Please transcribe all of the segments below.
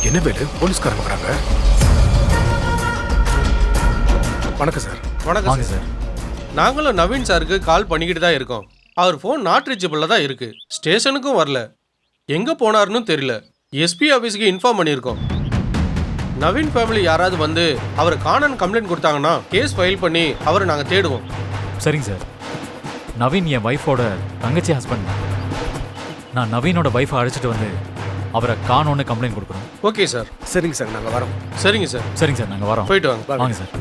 என்ன வேலு, போலீஸ்காரங்க வராங்க. வணக்கம் சார். வணக்கம் சார். நாங்களும் நவீன் சாருக்கு கால் பண்ணிக்கிட்டு தான் இருக்கோம். அவர் ஃபோன் நாட் ரீச்சபிளில் தான் இருக்கு. ஸ்டேஷனுக்கும் வரல. எங்கே போனாருன்னு தெரியல. எஸ்பி ஆஃபீஸுக்கு இன்ஃபார்ம் பண்ணியிருக்கோம். நவீன் ஃபேமிலி யாராவது வந்து அவரை காணன்னு கம்ப்ளைண்ட் கொடுத்தாங்கன்னா கேஸ் ஃபைல் பண்ணி அவரை நாங்கள் தேடுவோம். சரிங்க சார். நவீன் என் ஒய்ஃபோட தங்கச்சி ஹஸ்பண்ட். நான் நவீனோட ஒய்ஃபை அழைச்சிட்டு வந்து அவரை காணோன்னு கம்ப்ளைண்ட் கொடுக்குறோம். Okay sir. சரிங்க சார், நாங்கள் வரோம். சரிங்க சார். சரிங்க சார், நாங்கள் வரோம். போயிட்டு வாங்க. வாங்க சார்.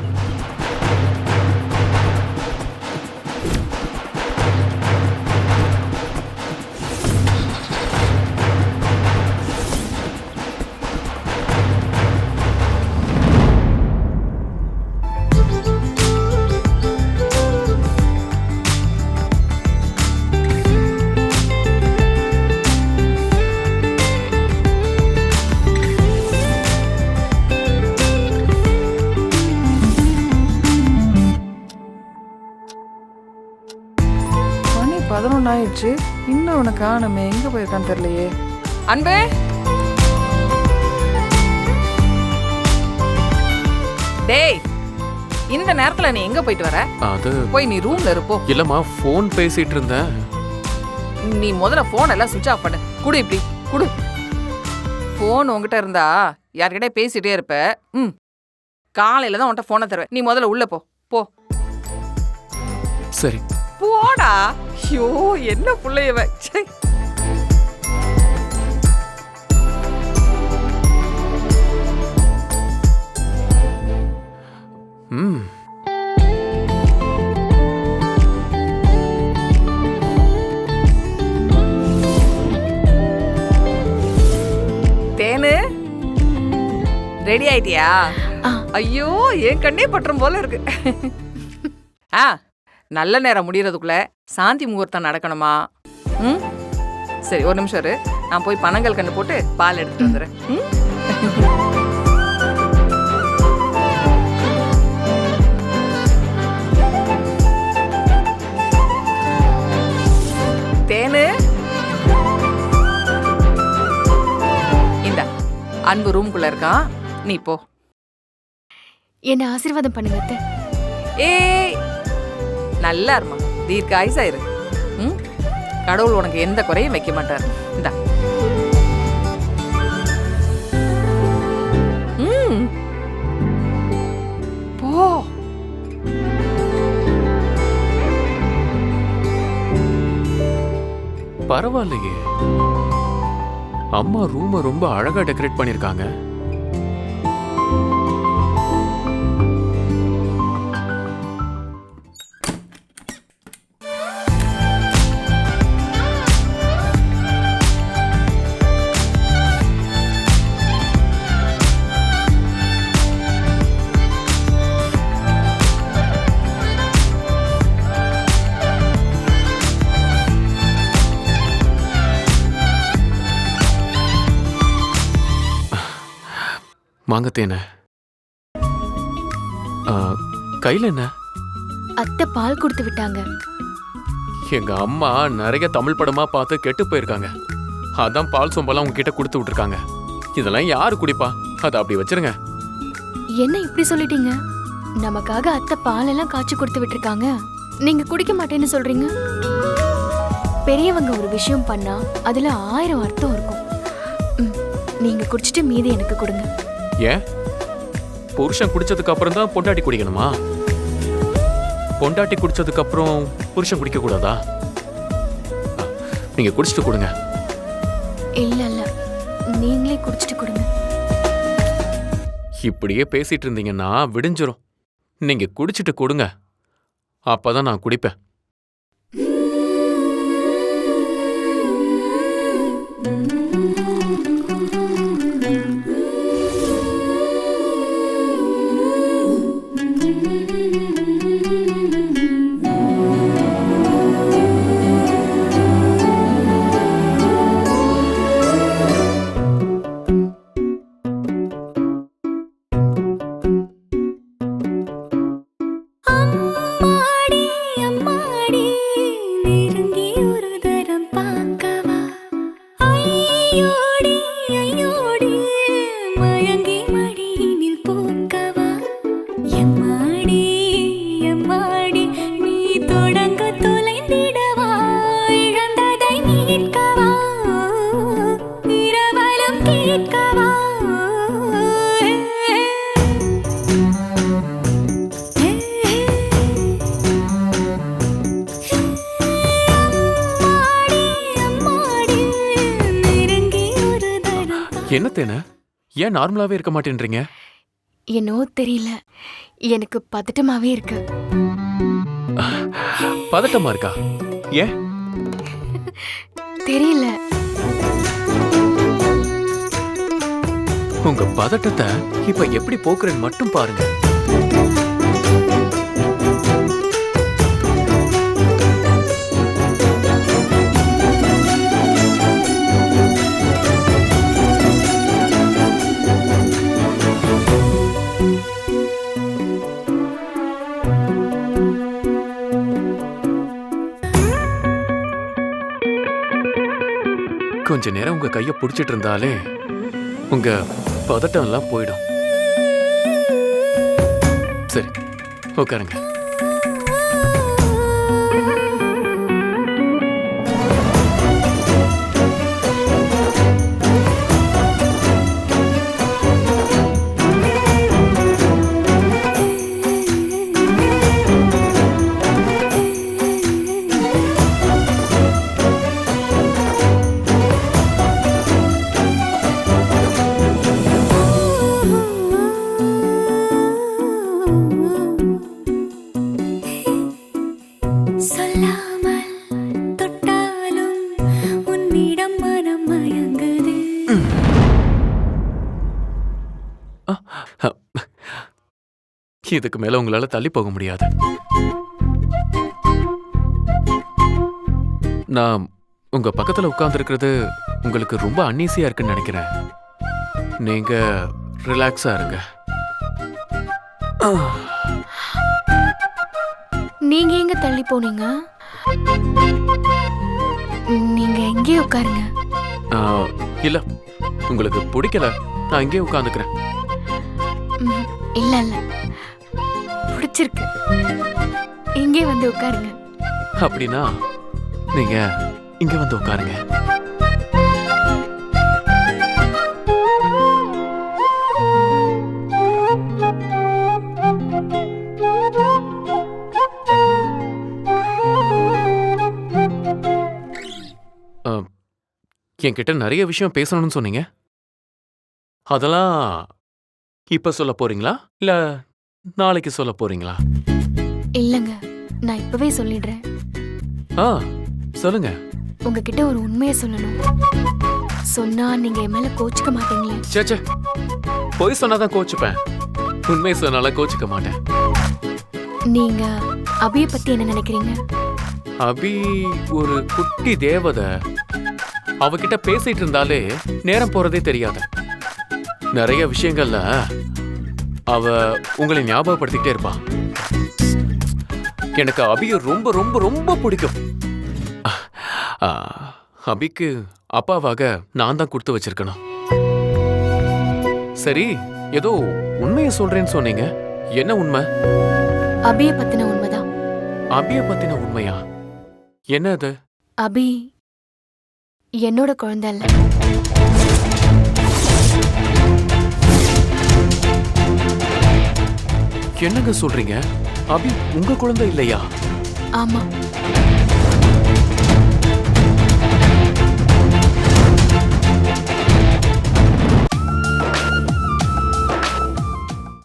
மணி 11 ஆயிடுச்சு. இன்னும் உனக்கு காணுமே, எங்க போயிருக்கான்னு தெரியலையே. அன்பே, டேய், இந்த நேரத்துல நீ எங்க போயிட்டு வர? அது போய் நீ ரூம்ல இருப்போ. இல்லம்மா, ஃபோன் பேசிட்டு இருந்தேன். நீ முதல்ல போன் எல்லாம் சுவிட்ச் ஆஃப் பண்ணு. குடு, இப்படி குடு. போன் உங்ககிட்ட இருந்தா யார்கிட்ட பேசிட்டே இருப்ப. காலையில தான் உன்கிட்ட போனை தருவேன். நீ முதல்ல உள்ள போ. போ சரி போடா. ஐயோ, என்ன புள்ளையவ. ம் தேனு, ரெடி ஆயிட்டியா? ஐயோ, என் கண்ணே பற்றும் போல இருக்கு. நல்ல நேரம் முடியறதுக்குள்ள சாந்தி முகூர்த்தம் நடக்கணுமா? சரி, ஒரு நிமிஷம் இரு. நான் போய் பனங்கள் கண்டு போட்டு பால் எடுத்துட்டு வந்துடுறேன். தேனு, இந்த அன்பு ரூம்குள்ள இருக்கான். நீ போ. என்ன ஆசீர்வாதம் பண்ணுங்க அத்தை. ஏய், நல்லா இருமா, தீர்க்காயுசா இரு. கடவுள் உனக்கு எந்த குறையும் வைக்க மாட்டார். இந்தா. போ. பரவாயில்லையே, அம்மா ரூமை ரொம்ப அழகா டெக்கரேட் பண்ணிருக்காங்க. மாங்கத்தேன கையில என்ன? அத்தை பால் கொடுத்து விட்டாங்க. எங்க அம்மா நிறைய தமிழ் படமா பார்த்து கெட்டு போயிருக்காங்க. அதான் பால் சொம்பெல்லாம் உங்ககிட்ட கொடுத்து விட்டுருக்காங்க. இதெல்லாம் யாரு குடிப்பா? அதை அப்படி வச்சிருங்க. என்ன இப்படி சொல்லிட்டீங்க? நமக்காக அத்தை பால் எல்லாம் காய்ச்சி கொடுத்து விட்டுருக்காங்க. நீங்க குடிக்க மாட்டேன்னு சொல்றீங்க? பெரியவங்க ஒரு விஷயம் பண்ணா அதுல 1000 அர்த்தம் இருக்கும். நீங்க குடிச்சிட்டு மீதி எனக்கு கொடுங்க. ஏன் புருஷன் குடிச்சதுக்கு அப்புறம் தான் பொண்டாட்டி குடிக்கணுமா? பொண்டாட்டி குடிச்சதுக்கு அப்புறம் புருஷன் குடிக்க கூடாதா? நீங்க குடிச்சிட்டு கொடுங்க. இல்ல இல்ல, நீங்களே குடிச்சிட்டு கொடுங்க. இப்படியே பேசிட்டு இருந்தீங்கன்னா விடிஞ்சிரும். நீங்க குடிச்சிட்டு கொடுங்க, அப்பதான் நான் குடிப்பேன். அம்மாடி அம்மா கேட்கவா அம்மாடி நெருங்கி ஒரு தரம் என்ன தேன ஏன் நார்மலாவே இருக்க மாட்டேன்றீங்க? என்னவோ தெரியல, எனக்கு பதட்டமாவே இருக்கு. பதட்டமா இருக்கா? ஏன்? தெரியல. உங்க பதட்டத்தை இப்ப எப்படி போக்குறேன்னு மட்டும் பாருங்க. கொஞ்ச நேரம் உங்க கைய புடிச்சிட்டு இருந்தாலே உங்க பதட்டம் எல்லாம் போயிடும். சரி, உட்காருங்க. சொல்லாமல் தொட்டாலும் உன்னிடம் மனம் மயங்குது. இதுக்கு மேல உங்களால தள்ளி போக முடியாது. நான் உங்க பக்கத்துல உட்கார்ந்து இருக்கிறது உங்களுக்கு ரொம்ப அன்ஈசியா இருக்குன்னு நினைக்கிறேன். நீங்க ரிலாக்ஸா இருங்க. நீங்க எங்க தள்ளி போனீங்க? நீங்க எங்கே உட்காருங்க. இல்ல, உங்களுக்கு பிடிக்கல, நான் இங்கே உட்கார்ந்துக்கிறேன். இல்ல இல்ல, பிடிச்சிருக்கு. இங்கே வந்து உட்காருங்க. அப்படின்னா நீங்க இங்க வந்து உட்காருங்க. என்கிட்ட நிறைய விஷயம் பேசணும்னு சொன்னீங்க. அதெல்லாம் இப்ப சொல்ல போறீங்களா இல்ல நாளைக்கு சொல்ல போறீங்களா? இல்லங்க, நான் இப்பவே சொல்லிடுறேன். சொல்லுங்க. உங்ககிட்ட ஒரு உண்மையை சொல்லணும். சொன்னா நீங்க என் மேல கோச்சுக்க மாட்டீங்களே? சேச்சே, பொய் சொன்னாதான் கோச்சுப்பேன், உண்மை சொன்னால கோச்சுக்க மாட்டேன். நீங்க அபிய பத்தி என்ன நினைக்கிறீங்க? அபி ஒரு குட்டி தேவதை. அவகிட்ட பேசிட்டு இருந்தாலே நேரம் போறதே தெரியாது. நிறைய விஷயங்கள்ல அவ உங்களை ஞாபகப்படுத்திக்கிட்டே இருப்பா. எனக்கு அபிய ரொம்ப ரொம்ப ரொம்ப பிடிக்கும். அபிக்கு அப்பாவாக நான் தான் கொடுத்து வச்சிருக்கணும். சரி, ஏதோ உண்மையை சொல்றேன்னு சொன்னீங்க. என்ன உண்மை? அபிய பத்தின உண்மைதான். அபிய பத்தின உண்மையா? என்ன அது? அபி என்னோட குழந்தை இல்ல. என்னங்க சொல்றீங்க? அபி உங்க குழந்தை இல்லையா? ஆமா,